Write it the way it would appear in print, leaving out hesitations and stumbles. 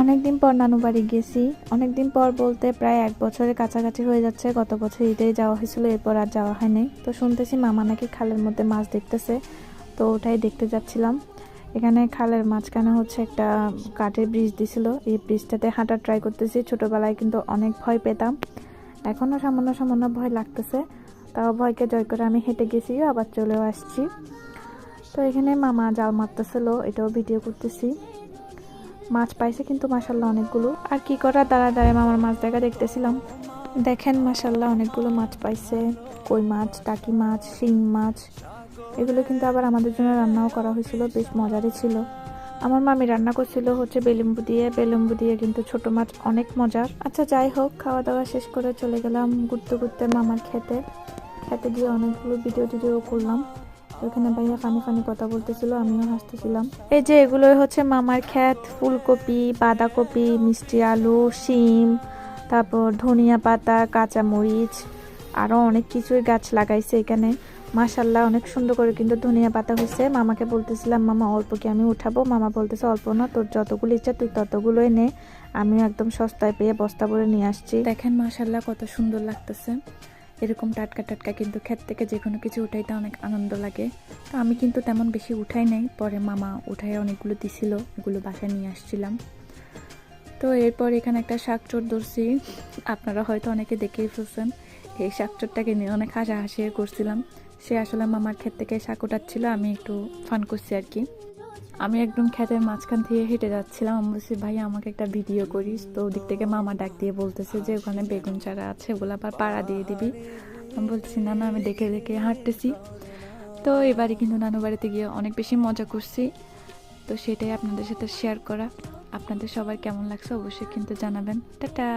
অনেকদিন পর নানু বাড়ি গেছি। অনেকদিন পর বলতে প্রায় 1 বছরের কাছাকাছি হয়ে যাচ্ছে। গত বছর ঈদে যাওয়া হয়েছিল, এরপর আর যাওয়া হয়নি। তো শুনতেছি মামা নাকি খালের মধ্যে মাছ দেখতেছে, তো ওটাই দেখতে যাচ্ছিলাম। এখানে খালের মাঝখানে হচ্ছে একটা কাঠের ব্রিজ দিছিল, এই ব্রিজটাতে হাঁটার ট্রাই করতেছি। ছোটবেলায় কিন্তু অনেক ভয় পেতাম, এখনও সামান্য সামান্য ভয় লাগতেছে, তাও ভয়কে জয় করে আমি হেঁটে গেছি, আবার চলেও আসছি। তো এখানে মামা জাল মারতেছিল, এটাও ভিডিও করতেছি। মাছ পাইছে কিন্তু মাশাল্লাহ অনেকগুলো। আর কি করা, দাঁড়ায় দাঁড়ায় মামার মাছ দেখা দেখতেছিলাম। দেখেন মাশাল্লাহ অনেকগুলো মাছ পাইছে, কই মাছ, টাকি মাছ, শিং মাছ। এগুলো কিন্তু আবার আমাদের জন্য রান্নাও করা হয়েছিল, বেশ মজারই ছিল। আমার মামি রান্না করছিল হচ্ছে বেলেম্বু দিয়ে। বেলেম্বু দিয়ে কিন্তু ছোট মাছ অনেক মজার। আচ্ছা যাই হোক, খাওয়া দাওয়া শেষ করে চলে গেলাম ঘুরতে ঘুরতে মামার খেতে। খেতে গিয়ে অনেকগুলো ভিডিও করলাম। ওখানে ভাইয়া ফানি ফানি কথা বলতেছিল, আমিও হাসতেছিলাম। এই যে এগুলোই হচ্ছে মামার ক্ষেত, ফুলকপি, বাঁধাকপি, মিষ্টি আলু, শিম, তারপর ধনিয়া পাতা, কাঁচামরিচ, আরও অনেক কিছুই গাছ লাগাইছে এখানে। মাশাল্লাহ অনেক সুন্দর করে কিন্তু ধনিয়া পাতা হয়েছে। মামাকে বলতেছিলাম মামা অল্প কি আমি উঠাবো, মামা বলতেছে অল্প না, তোর যতগুলো ইচ্ছা তুই ততগুলোই নে। আমিও একদম সস্তায় পেয়ে বস্তা ভরে নিয়ে আসছি। দেখেন মাশাল্লাহ কত সুন্দর লাগতেছে। এরকম টাটকা টাটকা কিন্তু ক্ষেত থেকে যে কোনো কিছু উঠাইতে অনেক আনন্দ লাগে। তো আমি কিন্তু তেমন বেশি উঠাই নাই, পরে মামা উঠাই অনেকগুলো দিছিল, এগুলো বাসায় নিয়ে আসছিলাম। তো এরপর এখানে একটা শাকচোর ধরছি, আপনারা হয়তো অনেকে দেখেই ফেলছেন। এই শাকচোরটাকে নিয়ে অনেক হাসাহাসি করছিলাম। সে আসলে মামার ক্ষেত থেকে শাক উঠাচ্ছিল, আমি একটু ফান করছি আর কি। আমি একদম ক্ষেতের মাঝখান থেকে হেঁটে যাচ্ছিলাম, আমি বলছি ভাই আমাকে একটা ভিডিও করিস। তো ওদিক থেকে মামা ডাক দিয়ে বলতেছে যে ওখানে বেগুন চারা আছে, ওগুলো আবার পাড়া দিয়ে দিবি। আমি বলছি না না, আমি দেখে দেখে হাঁটতেছি। তো এবারে কিন্তু নানু বাড়িতে গিয়ে অনেক বেশি মজা করছি, তো সেটাই আপনাদের সাথে শেয়ার করা। আপনাদের সবার কেমন লাগছে অবশ্যই কিন্তু জানাবেন। টাটা।